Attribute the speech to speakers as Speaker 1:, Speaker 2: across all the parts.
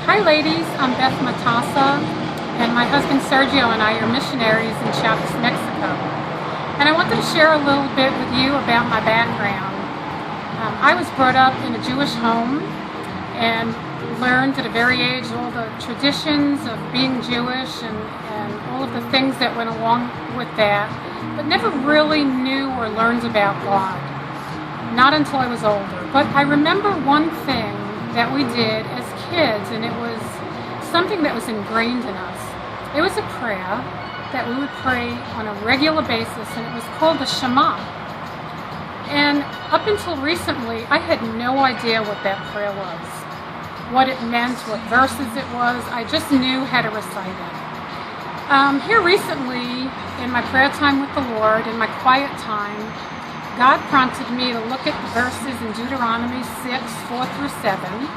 Speaker 1: Hi ladies, I'm Beth Matassa, and my husband Sergio and I are missionaries in Chiapas, Mexico. And I wanted to share a little bit with you about my background. I was brought up in a Jewish home and learned at a very age all the traditions of being Jewish and all of the things that went along with that, but never really knew or learned about God. Not until I was older. But I remember one thing that we did as kids, and it was something that was ingrained in us. It was a prayer that we would pray on a regular basis, and it was called the Shema. And up until recently, I had no idea what that prayer was, what it meant, what verses it was. I just knew how to recite it. Here recently, in my prayer time with the Lord, in my quiet time, God prompted me to look at the verses in Deuteronomy 6:4-7,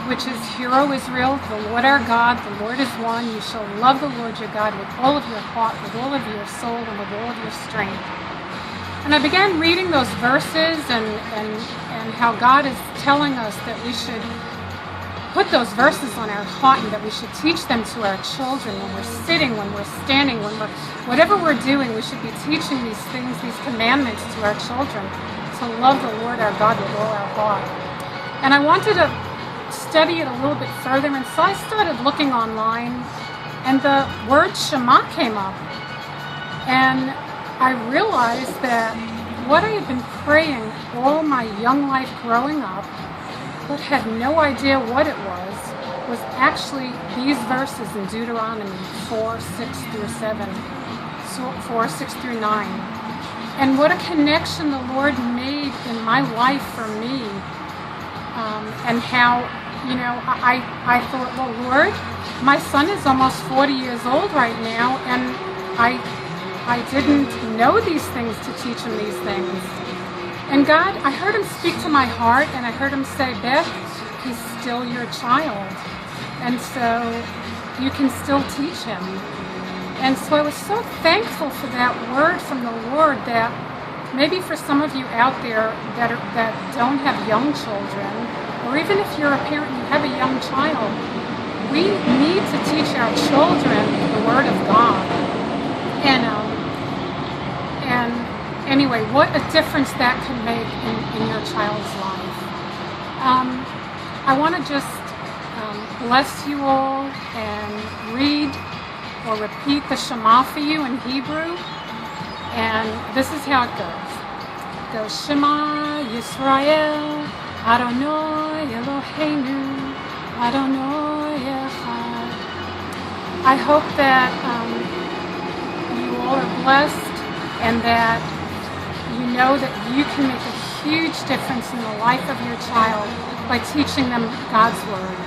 Speaker 1: which is, "Hear, O Israel, the Lord our God, the Lord is one. You shall love the Lord your God with all of your heart, with all of your soul, and with all of your strength." And I began reading those verses and how God is telling us that we should put those verses on our heart and that we should teach them to our children when we're sitting, when we're standing, whatever we're doing, we should be teaching these things, these commandments to our children, to love the Lord our God with all our heart. And I wanted to study it a little bit further, and so I started looking online, and the word Shema came up. And I realized that what I had been praying all my young life growing up, but had no idea what it was actually these verses in Deuteronomy 4:6-7, 4:6-9. And what a connection the Lord made in my life for me, and how, I thought, well, Lord, my son is almost 40 years old right now, and I didn't know these things to teach him these things. And God, I heard him speak to my heart, and I heard him say, "Beth, he's still your child, and so you can still teach him." And so I was so thankful for that word from the Lord, that maybe for some of you out there that don't have young children, or even if you're a parent and you have a young child, we need to teach our children the Word of God. And anyway, what a difference that can make in your child's life. I want to just bless you all and read or repeat the Shema for you in Hebrew. And this is how it goes. It goes, "Shema Yisrael, Adonai Eloheinu, Adonai Echad." I hope that you all are blessed, and that you know that you can make a huge difference in the life of your child by teaching them God's Word.